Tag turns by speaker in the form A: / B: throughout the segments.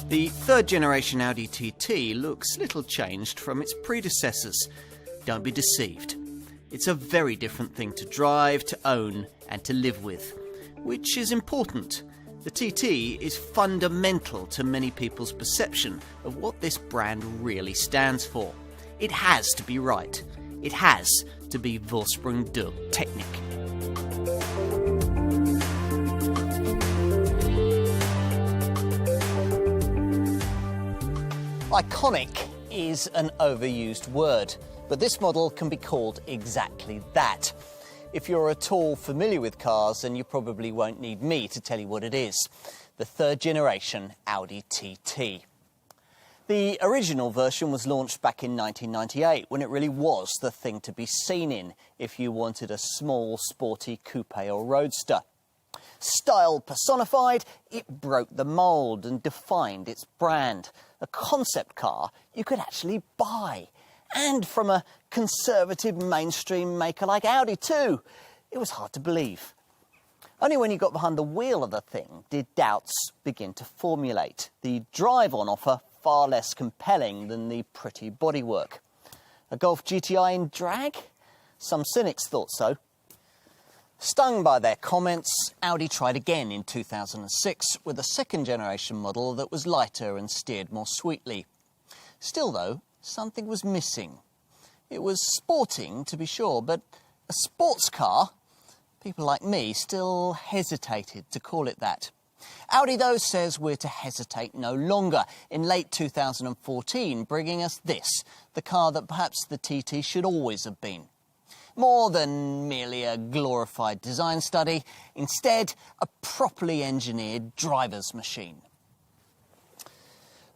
A: The third generation Audi TT looks little changed from its predecessors. Don't be deceived. It's a very different thing to drive, to own and to live with, which is important. The TT is fundamental to many people's perception of what this brand really stands for. It has to be right. It has to be Vorsprung der Technik. Iconic is an overused word, but this model can be called exactly that. If you're at all familiar with cars, then you probably won't need me to tell you what it is. The third generation Audi TT. The original version was launched back in 1998, when it really was the thing to be seen in if you wanted a small, sporty coupe or roadster. Style personified, it broke the mould and defined its brand. A concept car you could actually buy. And from a conservative mainstream maker like Audi too. It was hard to believe. Only when you got behind the wheel of the thing did doubts begin to formulate. The drive on offer far less compelling than the pretty bodywork. A Golf GTI in drag? Some cynics thought so. Stung by their comments, Audi tried again in 2006 with a second generation model that was lighter and steered more sweetly. Still though, something was missing. It was sporting, to be sure, but a sports car? People like me still hesitated to call it that. Audi, though, says we're to hesitate no longer, in late 2014 bringing us this, the car that perhaps the TT should always have been. More than merely a glorified design study, instead a properly engineered driver's machine.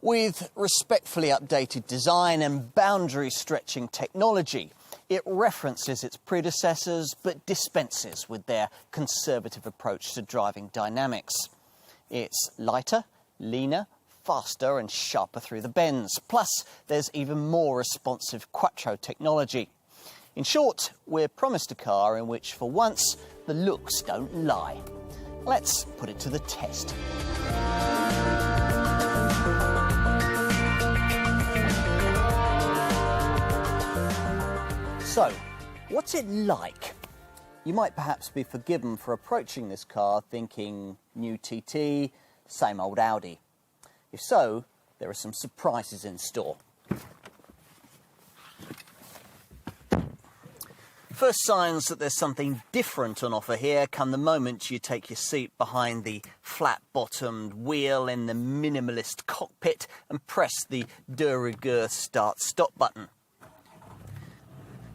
A: With respectfully updated design and boundary-stretching technology, it references its predecessors but dispenses with their conservative approach to driving dynamics. It's lighter, leaner, faster and sharper through the bends. Plus, there's even more responsive quattro technology. In short, we're promised a car in which, for once, the looks don't lie. Let's put it to the test. So, what's it like? You might perhaps be forgiven for approaching this car thinking new TT, same old Audi. If so, there are some surprises in store. First signs that there's something different on offer here come the moment you take your seat behind the flat-bottomed wheel in the minimalist cockpit and press the de rigueur start-stop button.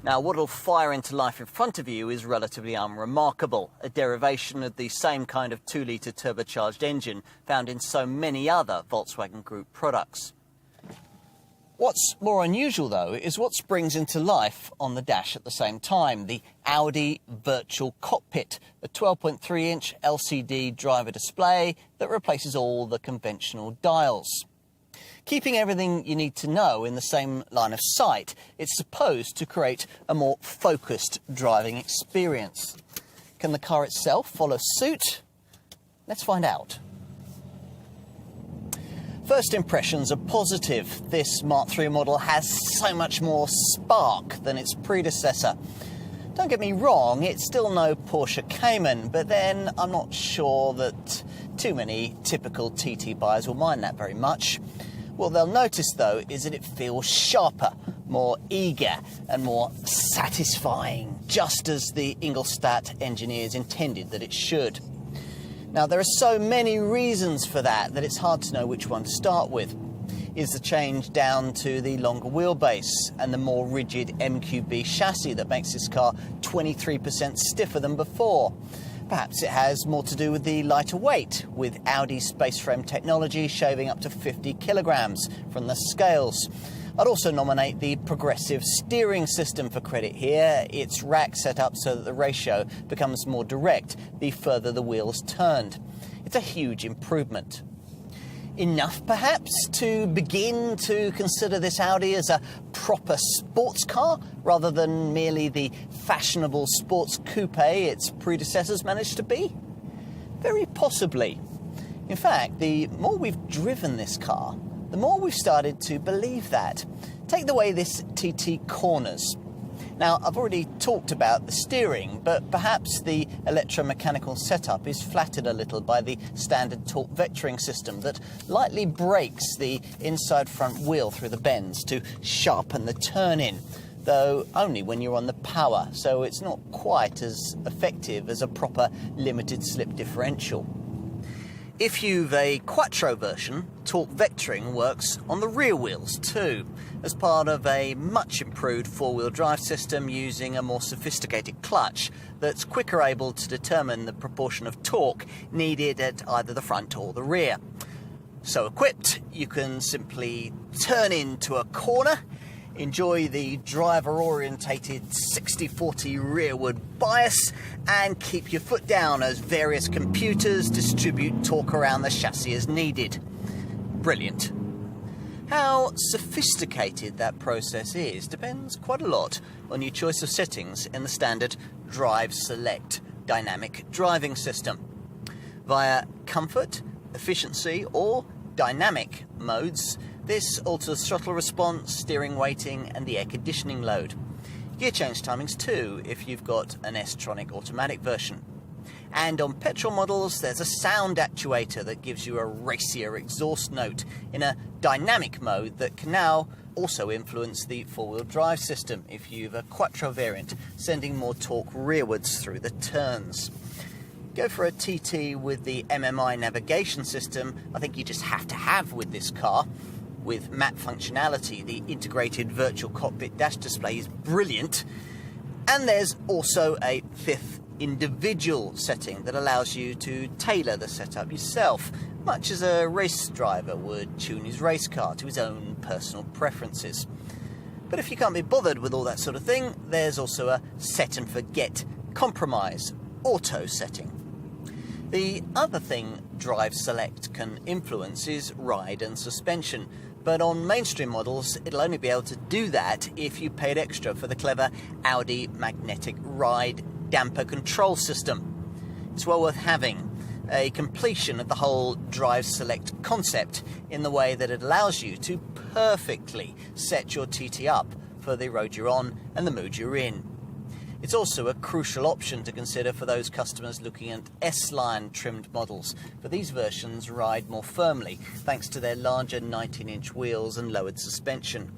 A: Now, what'll fire into life in front of you is relatively unremarkable, a derivation of the same kind of 2-litre turbocharged engine found in so many other Volkswagen Group products. What's more unusual, though, is what springs into life on the dash at the same time, the Audi Virtual Cockpit, a 12.3-inch LCD driver display that replaces all the conventional dials. Keeping everything you need to know in the same line of sight, it's supposed to create a more focused driving experience. Can the car itself follow suit? Let's find out. First impressions are positive. This Mark III model has so much more spark than its predecessor. Don't get me wrong, it's still no Porsche Cayman, but then I'm not sure that too many typical TT buyers will mind that very much. What they'll notice, though, is that it feels sharper, more eager and more satisfying, just as the Ingolstadt engineers intended that it should. Now, there are so many reasons for that it's hard to know which one to start with. Is the change down to the longer wheelbase and the more rigid MQB chassis that makes this car 23% stiffer than before? Perhaps it has more to do with the lighter weight, with Audi's space frame technology shaving up to 50 kilograms from the scales. I'd also nominate the progressive steering system for credit here. Its rack set up so that the ratio becomes more direct the further the wheel's turned. It's a huge improvement. Enough, perhaps, to begin to consider this Audi as a proper sports car, rather than merely the fashionable sports coupe its predecessors managed to be? Very possibly. In fact, the more we've driven this car, the more we've started to believe that. Take the way this TT corners. Now, I've already talked about the steering, but perhaps the electromechanical setup is flattered a little by the standard torque vectoring system that lightly brakes the inside front wheel through the bends to sharpen the turn-in, though only when you're on the power, so it's not quite as effective as a proper limited slip differential. If you've a Quattro version, torque vectoring works on the rear wheels too, as part of a much improved four-wheel drive system using a more sophisticated clutch that's quicker able to determine the proportion of torque needed at either the front or the rear. So equipped, you can simply turn into a corner, enjoy the driver-orientated 60-40 rearward bias, and keep your foot down as various computers distribute torque around the chassis as needed. Brilliant. How sophisticated that process is depends quite a lot on your choice of settings in the standard Drive Select dynamic driving system. Via comfort, efficiency, or dynamic modes, this alters throttle response, steering weighting, and the air conditioning load. Gear change timings too, if you've got an S-Tronic automatic version. And on petrol models, there's a sound actuator that gives you a racier exhaust note in a dynamic mode that can now also influence the four-wheel drive system if you've a Quattro variant, sending more torque rearwards through the turns. Go for a TT with the MMI navigation system, I think you just have to have with this car. With map functionality, the integrated virtual cockpit dash display is brilliant. And there's also a fifth individual setting that allows you to tailor the setup yourself, much as a race driver would tune his race car to his own personal preferences. But if you can't be bothered with all that sort of thing, there's also a set and forget compromise auto setting. The other thing Drive Select can influence is ride and suspension, but on mainstream models it'll only be able to do that if you paid extra for the clever Audi magnetic ride damper control system. It's well worth having, a completion of the whole Drive Select concept in the way that it allows you to perfectly set your TT up for the road you're on and the mood you're in. It's also a crucial option to consider for those customers looking at S-Line trimmed models, for these versions ride more firmly thanks to their larger 19-inch wheels and lowered suspension.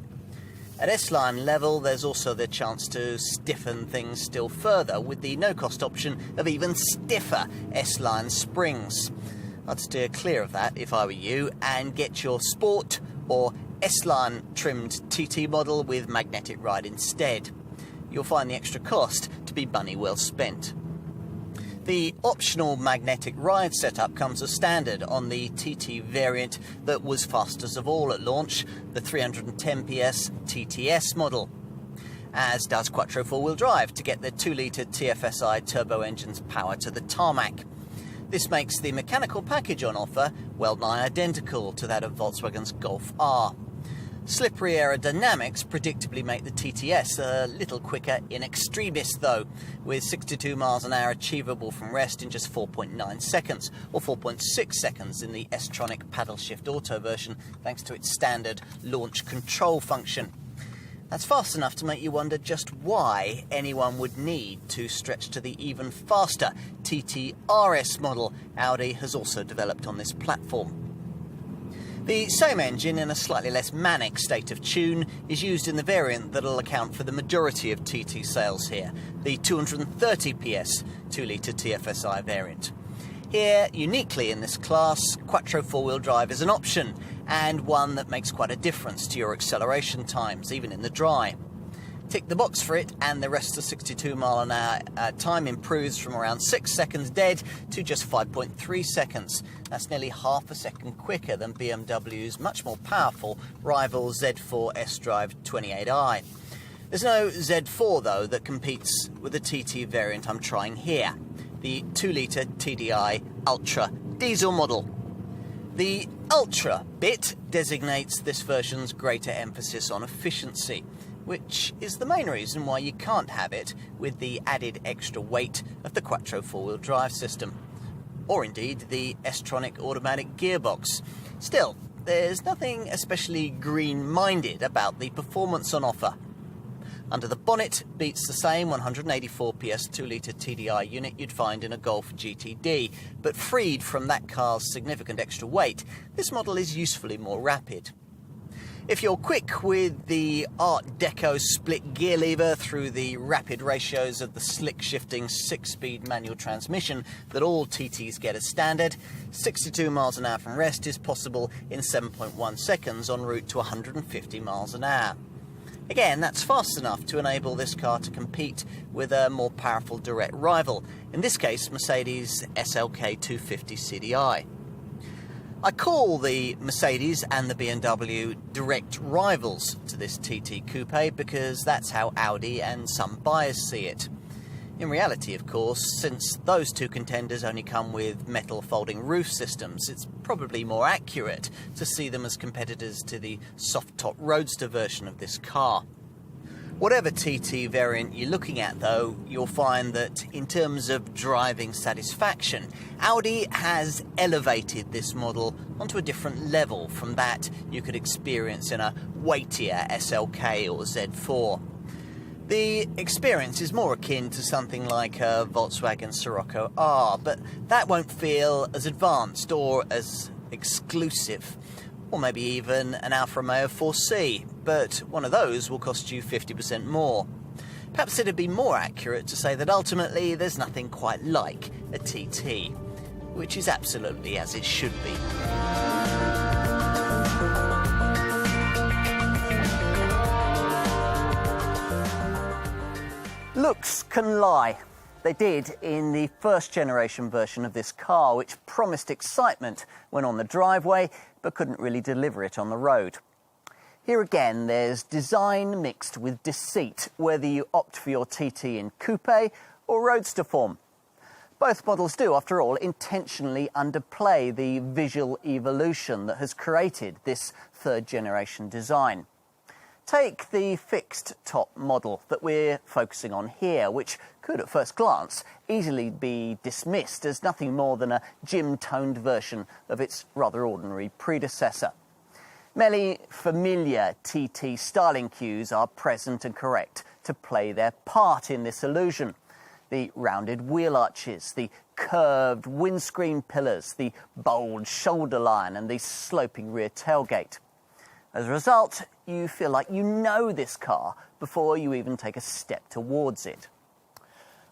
A: At S-Line level, there's also the chance to stiffen things still further with the no-cost option of even stiffer S-Line springs. I'd steer clear of that if I were you and get your Sport or S-Line trimmed TT model with magnetic ride instead. You'll find the extra cost to be money well spent. The optional magnetic ride setup comes as standard on the TT variant that was fastest of all at launch, the 310 PS TTS model, as does Quattro four-wheel drive to get the 2-litre TFSI turbo engine's power to the tarmac. This makes the mechanical package on offer well nigh identical to that of Volkswagen's Golf R. Slippery aerodynamics predictably make the TTS a little quicker in extremis though, with 62 miles an hour achievable from rest in just 4.9 seconds, or 4.6 seconds in the S-Tronic paddle shift auto version, thanks to its standard launch control function. That's fast enough to make you wonder just why anyone would need to stretch to the even faster TT RS model Audi has also developed on this platform. The same engine, in a slightly less manic state of tune, is used in the variant that'll account for the majority of TT sales here, the 230 PS 2-litre TFSI variant. Here, uniquely in this class, Quattro four-wheel drive is an option, and one that makes quite a difference to your acceleration times, even in the dry. Tick the box for it, and the rest of 62 mile an hour time improves from around 6 seconds dead to just 5.3 seconds. That's nearly half a second quicker than BMW's much more powerful rival Z4 S-Drive 28i. There's no Z4 though that competes with the TT variant I'm trying here, the 2-litre TDI Ultra diesel model. The Ultra bit designates this version's greater emphasis on efficiency, which is the main reason why you can't have it with the added extra weight of the Quattro four-wheel drive system. or indeed the S-tronic automatic gearbox. Still, there's nothing especially green-minded about the performance on offer. Under the bonnet beats the same 184 PS 2-litre TDI unit you'd find in a Golf GTD, but freed from that car's significant extra weight, this model is usefully more rapid. If you're quick with the Art Deco split gear lever through the rapid ratios of the slick-shifting 6-speed manual transmission that all TTs get as standard, 62 miles an hour from rest is possible in 7.1 seconds en route to 150 miles an hour. Again, that's fast enough to enable this car to compete with a more powerful direct rival, in this case Mercedes SLK 250 CDI. I call the Mercedes and the BMW direct rivals to this TT Coupe because that's how Audi and some buyers see it. In reality, of course, since those two contenders only come with metal folding roof systems, it's probably more accurate to see them as competitors to the soft-top roadster version of this car. Whatever TT variant you're looking at, though, you'll find that in terms of driving satisfaction, Audi has elevated this model onto a different level from that you could experience in a weightier SLK or Z4. The experience is more akin to something like a Volkswagen Scirocco R, but that won't feel as advanced or as exclusive. Or maybe even an Alfa Romeo 4C, but one of those will cost you 50% more. Perhaps it'd be more accurate to say that ultimately there's nothing quite like a TT, which is absolutely as it should be. Looks can lie. They did in the first generation version of this car, which promised excitement when on the driveway, but couldn't really deliver it on the road. Here again, there's design mixed with deceit, whether you opt for your TT in coupe or roadster form. Both models do, after all, intentionally underplay the visual evolution that has created this third generation design. Take the fixed top model that we're focusing on here, which could at first glance easily be dismissed as nothing more than a gym-toned version of its rather ordinary predecessor. Many familiar TT styling cues are present and correct to play their part in this illusion. The rounded wheel arches, the curved windscreen pillars, the bold shoulder line and the sloping rear tailgate. As a result, you feel like you know this car before you even take a step towards it.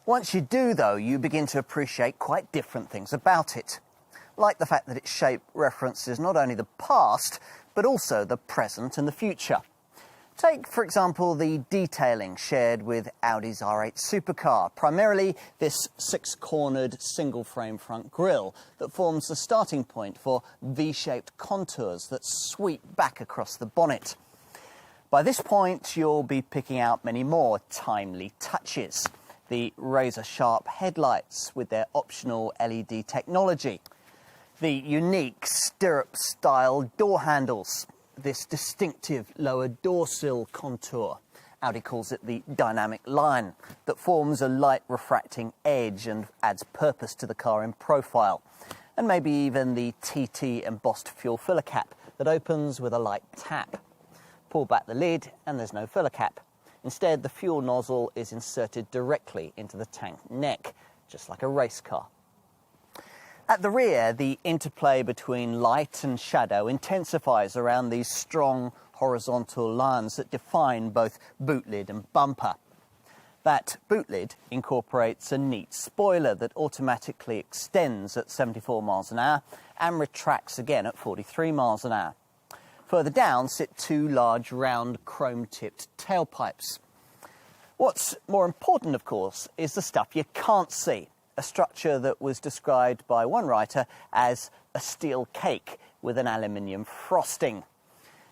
A: Once you do, though, you begin to appreciate quite different things about it, like the fact that its shape references not only the past, but also the present and the future. Take, for example, the detailing shared with Audi's R8 supercar, primarily this six-cornered single-frame front grille that forms the starting point for V-shaped contours that sweep back across the bonnet. By this point, you'll be picking out many more timely touches. The razor-sharp headlights with their optional LED technology, the unique stirrup-style door handles, this distinctive lower door sill contour. Audi calls it the dynamic line that forms a light refracting edge and adds purpose to the car in profile. And maybe even the TT embossed fuel filler cap that opens with a light tap. Pull back the lid and there's no filler cap. Instead, the fuel nozzle is inserted directly into the tank neck, just like a race car. At the rear, the interplay between light and shadow intensifies around these strong horizontal lines that define both boot lid and bumper. That boot lid incorporates a neat spoiler that automatically extends at 74 miles an hour and retracts again at 43 miles an hour. Further down sit two large round chrome-tipped tailpipes. What's more important, of course, is the stuff you can't see. A structure that was described by one writer as a steel cake with an aluminium frosting.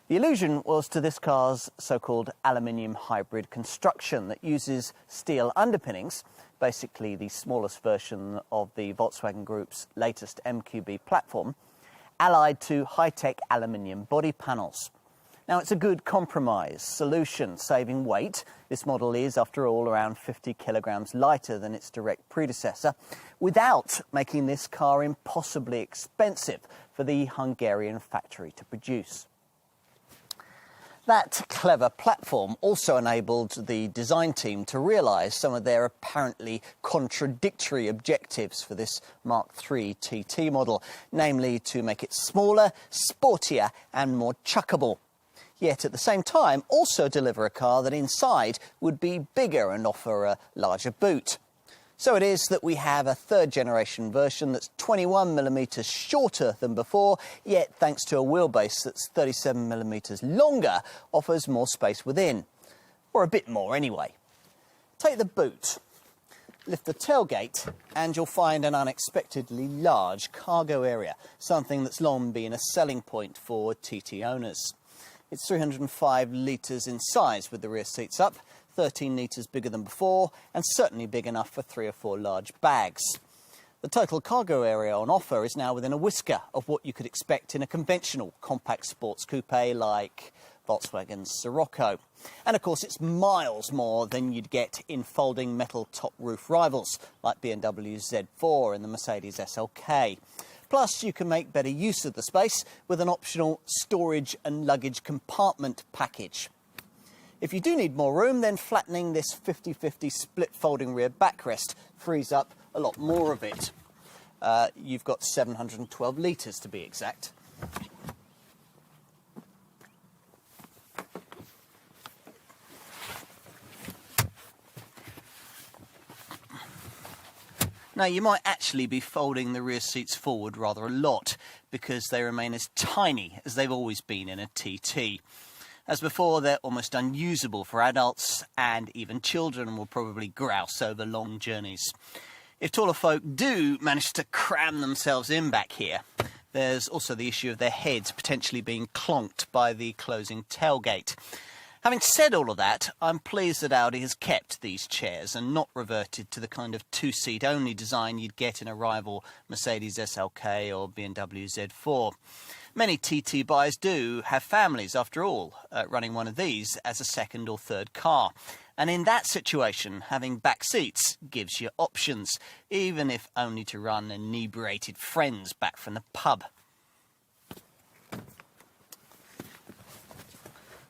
A: The allusion was to this car's so-called aluminium hybrid construction that uses steel underpinnings, basically the smallest version of the Volkswagen Group's latest MQB platform, allied to high-tech aluminium body panels. Now, it's a good compromise solution, saving weight. This model is, after all, around 50 kilograms lighter than its direct predecessor, without making this car impossibly expensive for the Hungarian factory to produce. That clever platform also enabled the design team to realise some of their apparently contradictory objectives for this Mark III TT model, namely to make it smaller, sportier and more chuckable. Yet at the same time also deliver a car that inside would be bigger and offer a larger boot. So it is that we have a third generation version that's 21mm shorter than before, yet thanks to a wheelbase that's 37mm longer, offers more space within. Or a bit more anyway. Take the boot, lift the tailgate, and you'll find an unexpectedly large cargo area, something that's long been a selling point for TT owners. It's 305 litres in size with the rear seats up, 13 litres bigger than before, and certainly big enough for 3 or 4 large bags. The total cargo area on offer is now within a whisker of what you could expect in a conventional compact sports coupe like Volkswagen's Sirocco. And of course it's miles more than you'd get in folding metal top roof rivals like BMW's Z4 and the Mercedes SLK. Plus, you can make better use of the space with an optional storage and luggage compartment package. If you do need more room, then flattening this 50-50 split folding rear backrest frees up a lot more of it. You've got 712 litres to be exact. Now, you might actually be folding the rear seats forward rather a lot because they remain as tiny as they've always been in a TT. As before, they're almost unusable for adults, and even children will probably grouse over long journeys. If taller folk do manage to cram themselves in back here, there's also the issue of their heads potentially being clonked by the closing tailgate. Having said all of that, I'm pleased that Audi has kept these chairs and not reverted to the kind of two-seat only design you'd get in a rival Mercedes SLK or BMW Z4. Many TT buyers do have families, after all, running one of these as a second or third car. And in that situation, having back seats gives you options, even if only to run inebriated friends back from the pub.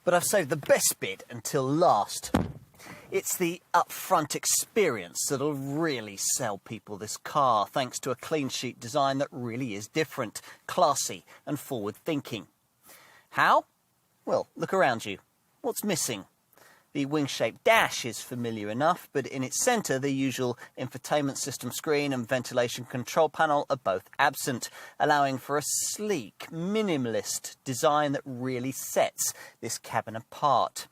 A: But I've saved the best bit until last. It's the upfront experience that'll really sell people this car, thanks to a clean sheet design that really is different, classy and forward-thinking. How? Well, look around you. What's missing? The wing-shaped dash is familiar enough, but in its centre the usual infotainment system screen and ventilation control panel are both absent, allowing for a sleek, minimalist design that really sets this cabin apart.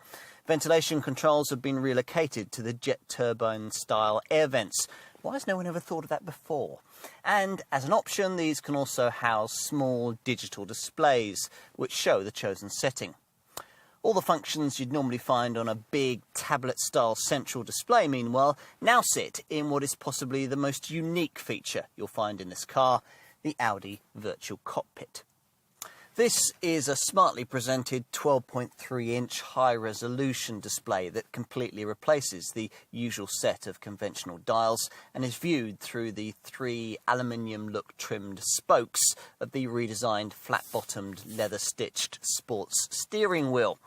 A: Ventilation controls have been relocated to the jet turbine-style air vents. Why has no one ever thought of that before? And as an option, these can also house small digital displays, which show the chosen setting. All the functions you'd normally find on a big tablet-style central display, meanwhile, now sit in what is possibly the most unique feature you'll find in this car, the Audi Virtual Cockpit. This is a smartly presented 12.3-inch high-resolution display that completely replaces the usual set of conventional dials and is viewed through the 3 aluminium-look trimmed spokes of the redesigned flat-bottomed, leather-stitched sports steering wheel.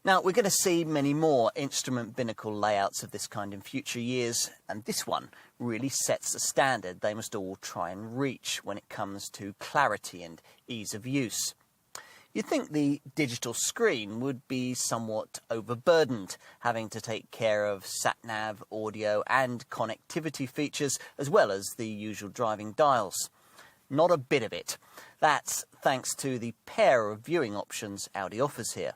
A: Now, we're going to see many more instrument binnacle layouts of this kind in future years, and this one really sets the standard they must all try and reach when it comes to clarity and ease of use. You'd think the digital screen would be somewhat overburdened, having to take care of sat-nav, audio and connectivity features, as well as the usual driving dials. Not a bit of it. That's thanks to the pair of viewing options Audi offers here.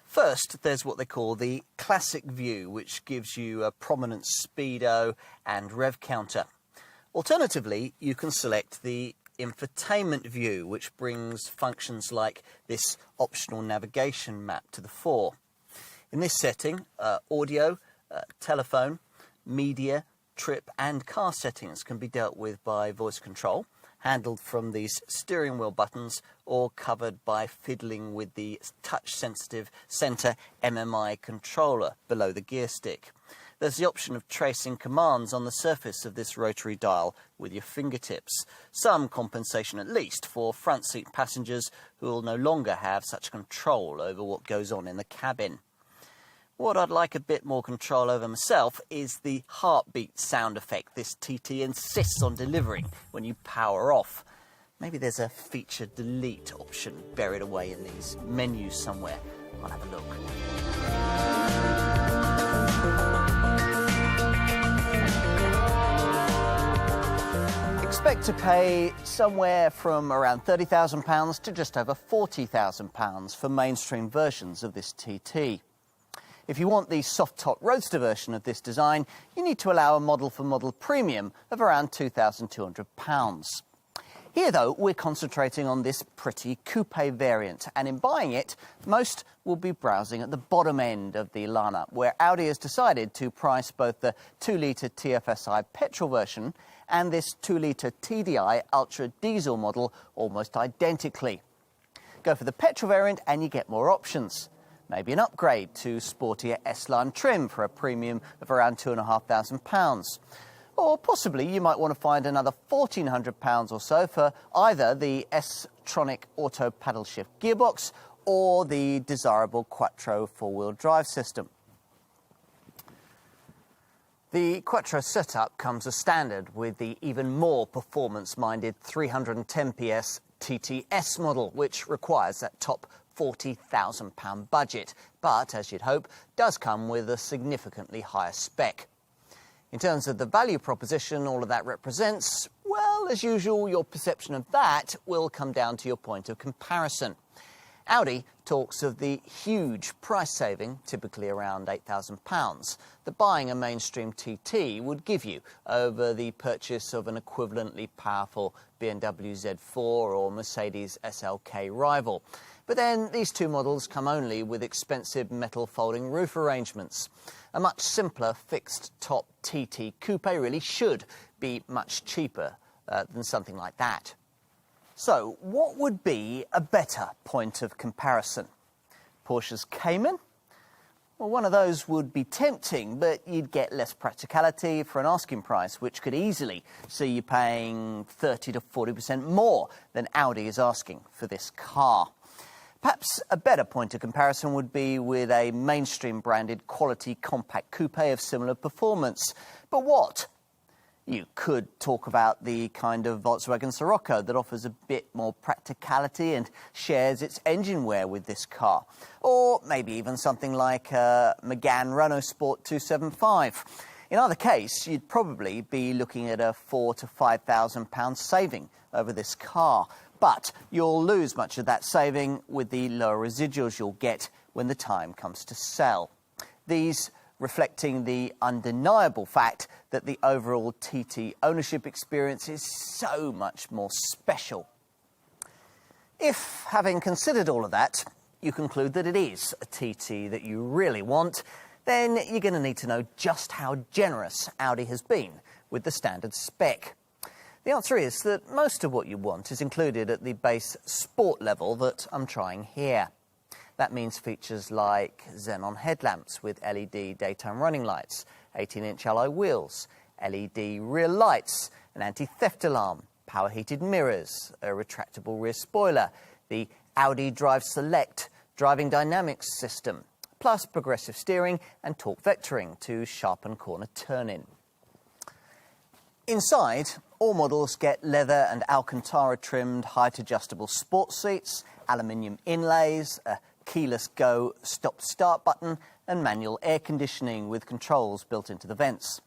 A: First, there's what they call the classic view, which gives you a prominent speedo and rev counter. Alternatively, you can select the infotainment view, which brings functions like this optional navigation map to the fore. In this setting, audio, telephone, media, trip and car settings can be dealt with by voice control. handled from these steering wheel buttons or covered by fiddling with the touch-sensitive centre MMI controller below the gear stick. There's the option of tracing commands on the surface of this rotary dial with your fingertips. Some compensation at least for front seat passengers who will no longer have such control over what goes on in the cabin. What I'd like a bit more control over myself is the heartbeat sound effect this TT insists on delivering when you power off. Maybe there's a feature delete option buried away in these menus somewhere. I'll have a look. Expect to pay somewhere from around £30,000 to just over £40,000 for mainstream versions of this TT. If you want the soft-top roadster version of this design, you need to allow a model-for-model premium of around £2,200. Here, though, we're concentrating on this pretty coupe variant, and in buying it, most will be browsing at the bottom end of the lineup, where Audi has decided to price both the 2-litre TFSI petrol version and this 2-litre TDI Ultra diesel model almost identically. Go for the petrol variant and you get more options. Maybe an upgrade to sportier S-Line trim for a premium of around £2,500. Or possibly you might want to find another £1,400 or so for either the S-Tronic Auto Paddle Shift gearbox or the desirable Quattro four-wheel drive system. The Quattro setup comes as standard with the even more performance-minded 310 PS TTS model, which requires that top £40,000 budget, but, as you'd hope, does come with a significantly higher spec. In terms of the value proposition all of that represents, well, as usual, your perception of that will come down to your point of comparison. Audi talks of the huge price saving, typically around £8,000, that buying a mainstream TT would give you over the purchase of an equivalently powerful BMW Z4 or Mercedes SLK rival. But then these two models come only with expensive metal folding roof arrangements. A much simpler fixed-top TT Coupe really should be much cheaper than something like that. So, what would be a better point of comparison? Porsche's Cayman? Well, one of those would be tempting, but you'd get less practicality for an asking price, which could easily see you paying 30 to 40% more than Audi is asking for this car. Perhaps a better point of comparison would be with a mainstream-branded quality compact coupe of similar performance. But what? You could talk about the kind of Volkswagen Sirocco that offers a bit more practicality and shares its engine wear with this car. Or maybe even something like a Megane Renault Sport 275. In either case, you'd probably be looking at a £4,000 to £5,000 saving over this car. But you'll lose much of that saving with the lower residuals you'll get when the time comes to sell. These reflecting the undeniable fact that the overall TT ownership experience is so much more special. If, having considered all of that, you conclude that it is a TT that you really want, then you're going to need to know just how generous Audi has been with the standard spec. The answer is that most of what you want is included at the base sport level that I'm trying here. That means features like xenon headlamps with LED daytime running lights, 18-inch alloy wheels, LED rear lights, an anti-theft alarm, power heated mirrors, a retractable rear spoiler, the Audi Drive Select driving dynamics system, plus progressive steering and torque vectoring to sharpen corner turn-in. Inside, all models get leather and Alcantara trimmed height adjustable sports seats, aluminium inlays, a keyless go stop-start button and manual air conditioning with controls built into the vents.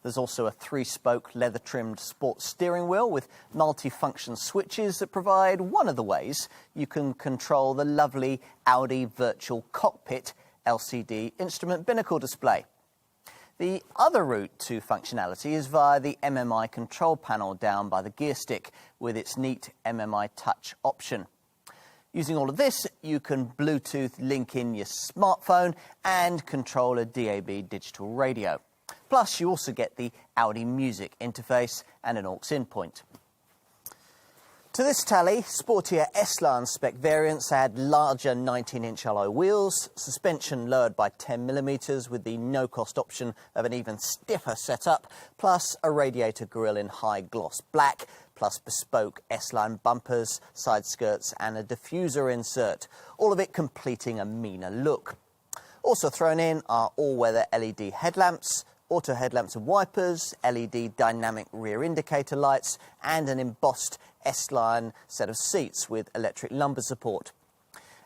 A: There's also a 3-spoke leather-trimmed sports steering wheel with multi-function switches that provide one of the ways you can control the lovely Audi Virtual Cockpit LCD instrument binnacle display. The other route to functionality is via the MMI control panel down by the gear stick with its neat MMI touch option. Using all of this, you can Bluetooth link in your smartphone and control a DAB digital radio. Plus, you also get the Audi Music interface and an aux-in point. To this tally, sportier S-Line spec variants add larger 19-inch alloy wheels, suspension lowered by 10mm with the no-cost option of an even stiffer setup, plus a radiator grille in high gloss black, plus bespoke S-Line bumpers, side skirts and a diffuser insert, all of it completing a meaner look. Also thrown in are all-weather LED headlamps, auto headlamps and wipers, LED dynamic rear indicator lights and an embossed S-Line set of seats with electric lumbar support.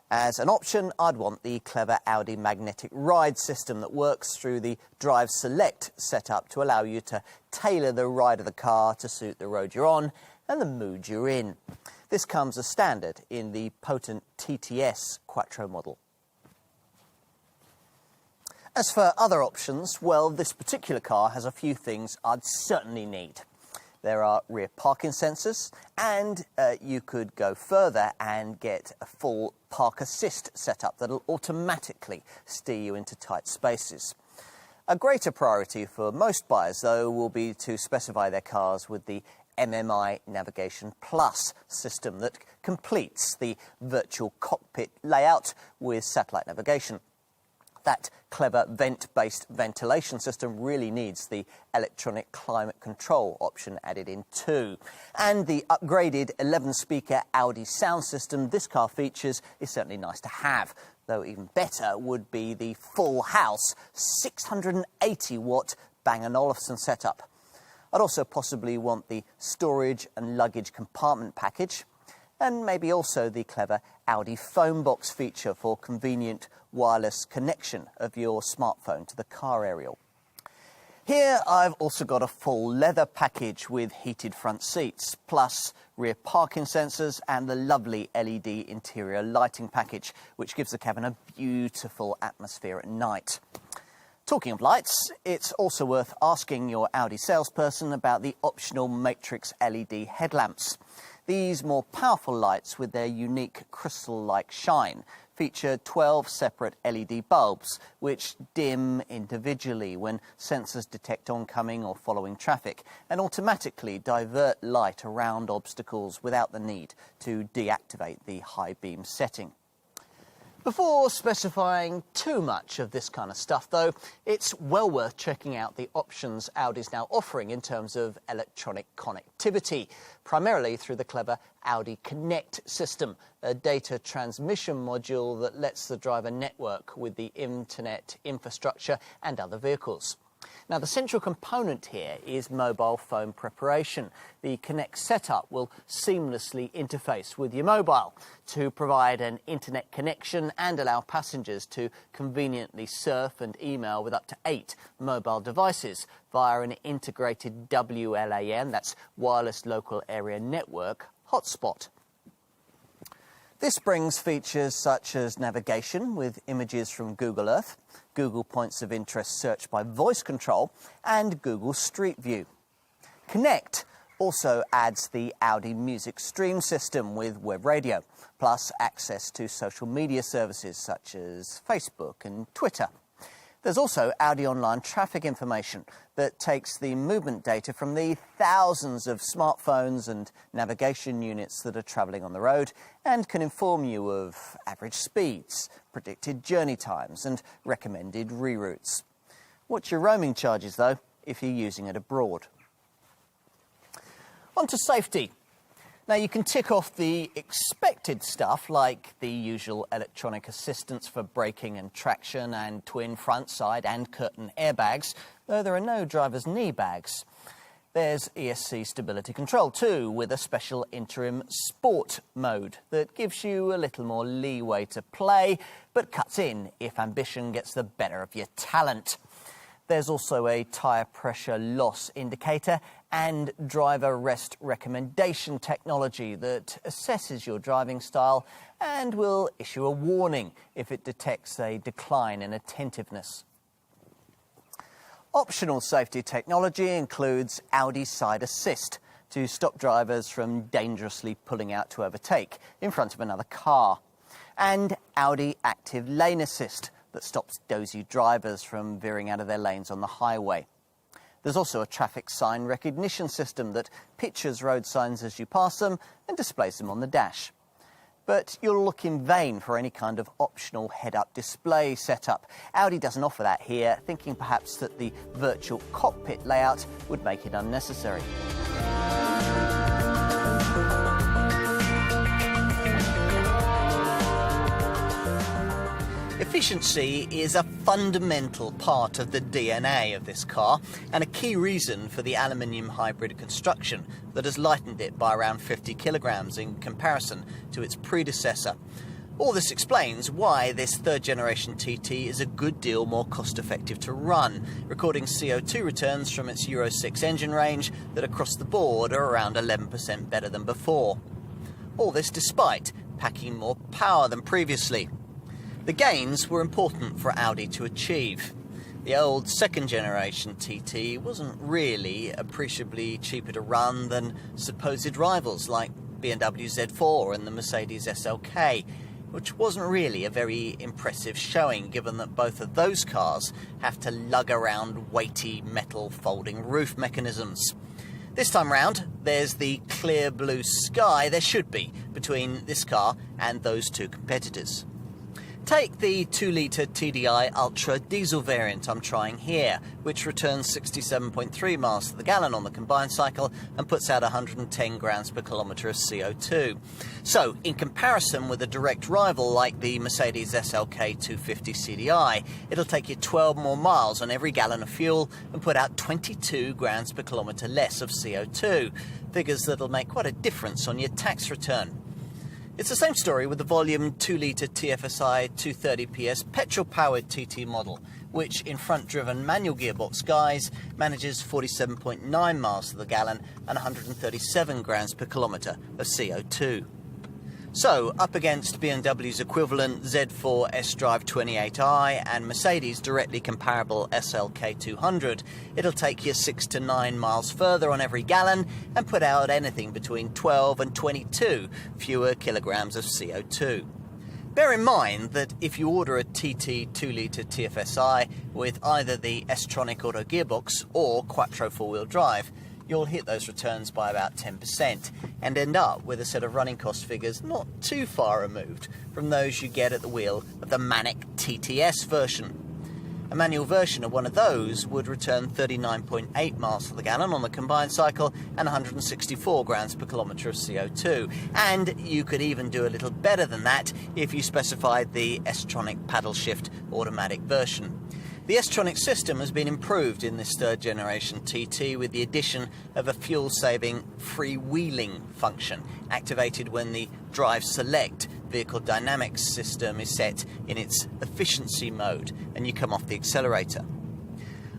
A: As an option, I'd want the clever Audi magnetic ride system that works through the Drive Select setup to allow you to tailor the ride of the car to suit the road you're on and the mood you're in. This comes as standard in the potent TTS Quattro model. As for other options, well, this particular car has a few things I'd certainly need. There are rear parking sensors, and you could go further and get a full park assist setup that'll automatically steer you into tight spaces. A greater priority for most buyers, though, will be to specify their cars with the MMI Navigation Plus system that completes the virtual cockpit layout with satellite navigation. That clever vent-based ventilation system really needs the electronic climate control option added in too. And the upgraded 11-speaker Audi sound system this car features is certainly nice to have, though even better would be the full house 680-watt Bang & Olufsen setup. I'd also possibly want the storage and luggage compartment package, and maybe also the clever Audi phone box feature for convenient wireless connection of your smartphone to the car aerial. Here I've also got a full leather package with heated front seats, plus rear parking sensors and the lovely LED interior lighting package, which gives the cabin a beautiful atmosphere at night. Talking of lights, it's also worth asking your Audi salesperson about the optional Matrix LED headlamps. These more powerful lights, with their unique crystal-like shine, feature 12 separate LED bulbs, which dim individually when sensors detect oncoming or following traffic, and automatically divert light around obstacles without the need to deactivate the high beam setting. Before specifying too much of this kind of stuff, though, it's well worth checking out the options Audi's now offering in terms of electronic connectivity, primarily through the clever Audi Connect system, a data transmission module that lets the driver network with the internet infrastructure and other vehicles. Now, the central component here is mobile phone preparation. The Connect setup will seamlessly interface with your mobile to provide an internet connection and allow passengers to conveniently surf and email with up to 8 mobile devices via an integrated WLAN, that's Wireless Local Area Network, hotspot. This brings features such as navigation with images from Google Earth, Google Points of Interest search by voice control, and Google Street View. Connect also adds the Audi Music Stream system with web radio, plus access to social media services such as Facebook and Twitter. There's also Audi Online traffic information that takes the movement data from the thousands of smartphones and navigation units that are travelling on the road and can inform you of average speeds, predicted journey times and recommended reroutes. Watch your roaming charges, though, if you're using it abroad. On to safety. Now, you can tick off the expected stuff like the usual electronic assistance for braking and traction and twin front, side and curtain airbags, though there are no driver's knee bags. There's ESC stability control too, with a special interim sport mode that gives you a little more leeway to play, but cuts in if ambition gets the better of your talent. There's also a tyre pressure loss indicator and driver rest recommendation technology that assesses your driving style and will issue a warning if it detects a decline in attentiveness. Optional safety technology includes Audi Side Assist to stop drivers from dangerously pulling out to overtake in front of another car, and Audi Active Lane Assist that stops dozy drivers from veering out of their lanes on the highway. There's also a traffic sign recognition system that pictures road signs as you pass them and displays them on the dash. But you'll look in vain for any kind of optional head-up display setup. Audi doesn't offer that here, thinking perhaps that the virtual cockpit layout would make it unnecessary. Efficiency is a fundamental part of the DNA of this car and a key reason for the aluminium hybrid construction that has lightened it by around 50 kilograms in comparison to its predecessor. All this explains why this third generation TT is a good deal more cost effective to run, recording CO2 returns from its Euro 6 engine range that across the board are around 11% better than before. All this despite packing more power than previously. The gains were important for Audi to achieve. The old second generation TT wasn't really appreciably cheaper to run than supposed rivals like BMW Z4 and the Mercedes SLK, which wasn't really a very impressive showing given that both of those cars have to lug around weighty metal folding roof mechanisms. This time round, there's the clear blue sky there should be between this car and those two competitors. Take the 2-litre TDI Ultra diesel variant I'm trying here, which returns 67.3 miles to the gallon on the combined cycle and puts out 110 grams per kilometre of CO2. So, in comparison with a direct rival like the Mercedes SLK 250 CDI, it'll take you 12 more miles on every gallon of fuel and put out 22 grams per kilometre less of CO2, figures that'll make quite a difference on your tax return. It's the same story with the volume 2-litre TFSI 230 PS petrol-powered TT model, which in front-driven manual gearbox guise manages 47.9 miles to the gallon and 137 grams per kilometre of CO2. So, up against BMW's equivalent Z4 S-Drive 28i and Mercedes' directly comparable SLK 200, it'll take you 6 to 9 miles further on every gallon and put out anything between 12 and 22 fewer kilograms of CO2. Bear in mind that if you order a TT 2-litre TFSI with either the S-Tronic auto gearbox or Quattro four-wheel drive, you'll hit those returns by about 10% and end up with a set of running cost figures not too far removed from those you get at the wheel of the Manic TTS version. A manual version of one of those would return 39.8 miles to the gallon on the combined cycle and 164 grams per kilometre of CO2. And you could even do a little better than that if you specified the S-Tronic paddle shift automatic version. The S-Tronic system has been improved in this third generation TT with the addition of a fuel-saving freewheeling function, activated when the Drive Select vehicle dynamics system is set in its efficiency mode and you come off the accelerator.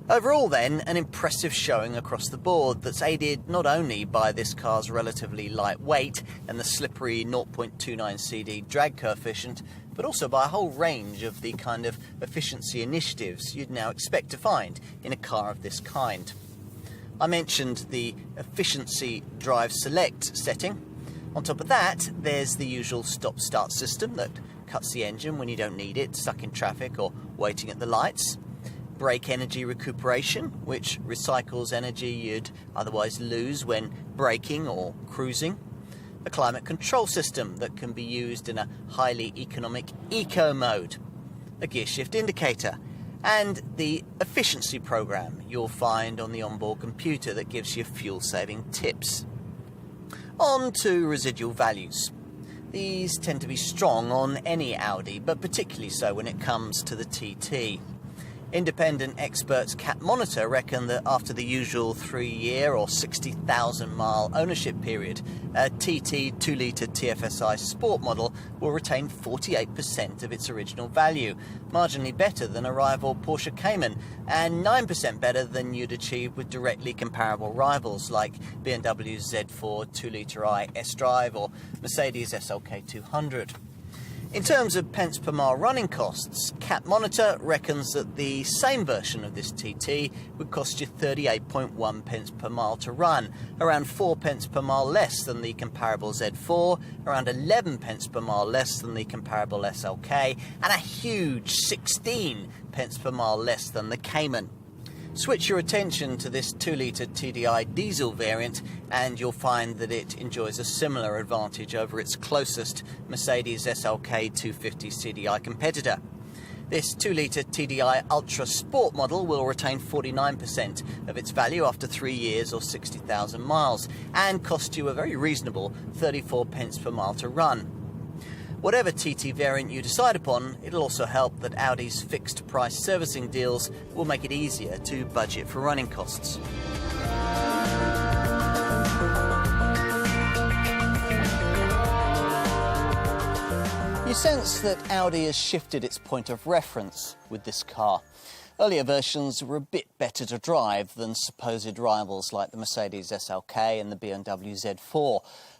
A: Overall then, an impressive showing across the board that's aided not only by this car's relatively light weight and the slippery 0.29 CD drag coefficient, but also by a whole range of the kind of efficiency initiatives you'd now expect to find in a car of this kind. I mentioned the efficiency drive select setting. On top of that, there's the usual stop-start system that cuts the engine when you don't need it, stuck in traffic or waiting at the lights. Brake energy recuperation, which recycles energy you'd otherwise lose when braking or cruising. A climate control system that can be used in a highly economic eco mode, a gear shift indicator, and the efficiency program you'll find on the onboard computer that gives you fuel-saving tips. On to residual values. These tend to be strong on any Audi, but particularly so when it comes to the TT. Independent experts Cat Monitor reckon that after the usual 3-year or 60,000 mile ownership period, a TT 2-litre TFSI Sport model will retain 48% of its original value, marginally better than a rival Porsche Cayman and 9% better than you'd achieve with directly comparable rivals like BMW's Z4 2-litre I S-Drive or Mercedes SLK 200. In terms of pence per mile running costs, Cat Monitor reckons that the same version of this TT would cost you 38.1 pence per mile to run, around 4 pence per mile less than the comparable Z4, around 11 pence per mile less than the comparable SLK, and a huge 16 pence per mile less than the Cayman. Switch your attention to this 2-litre TDI diesel variant and you'll find that it enjoys a similar advantage over its closest Mercedes SLK 250 CDI competitor. This 2-litre TDI Ultra Sport model will retain 49% of its value after 3 years or 60,000 miles and cost you a very reasonable 34 pence per mile to run. Whatever TT variant you decide upon, it'll also help that Audi's fixed price servicing deals will make it easier to budget for running costs. You sense that Audi has shifted its point of reference with this car. Earlier versions were a bit better to drive than supposed rivals like the Mercedes SLK and the BMW Z4.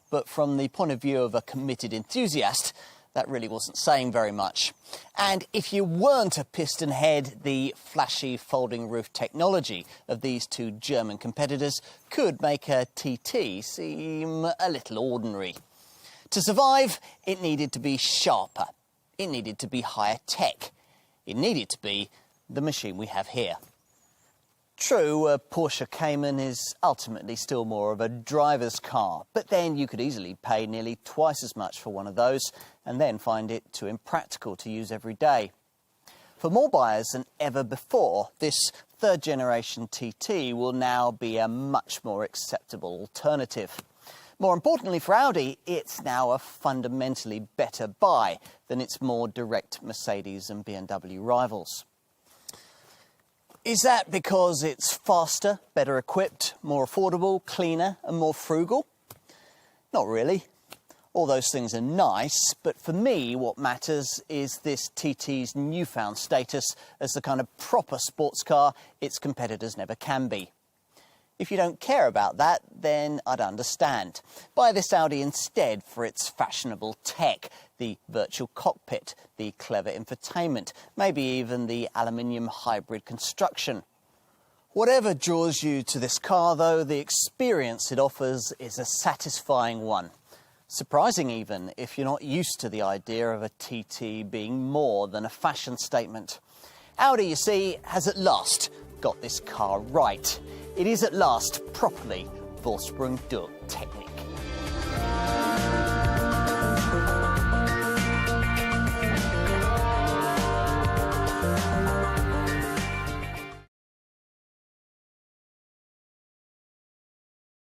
A: But from the point of view of a committed enthusiast, that really wasn't saying very much. And if you weren't a piston head, the flashy folding roof technology of these two German competitors could make a TT seem a little ordinary. To survive, it needed to be sharper. It needed to be higher tech. It needed to be the machine we have here. True, a Porsche Cayman is ultimately still more of a driver's car, but then you could easily pay nearly twice as much for one of those and then find it too impractical to use every day. For more buyers than ever before, this third-generation TT will now be a much more acceptable alternative. More importantly for Audi, it's now a fundamentally better buy than its more direct Mercedes and BMW rivals. Is that because it's faster, better equipped, more affordable, cleaner and more frugal? Not really. All those things are nice, but for me what matters is this TT's newfound status as the kind of proper sports car its competitors never can be. If you don't care about that, then I'd understand. Buy this Audi instead for its fashionable tech, the virtual cockpit, the clever infotainment, maybe even the aluminium hybrid construction. Whatever draws you to this car, though, the experience it offers is a satisfying one. Surprising even if you're not used to the idea of a TT being more than a fashion statement. Audi, you see, has at last got this car right. It is at last properly Vorsprung durch Technik.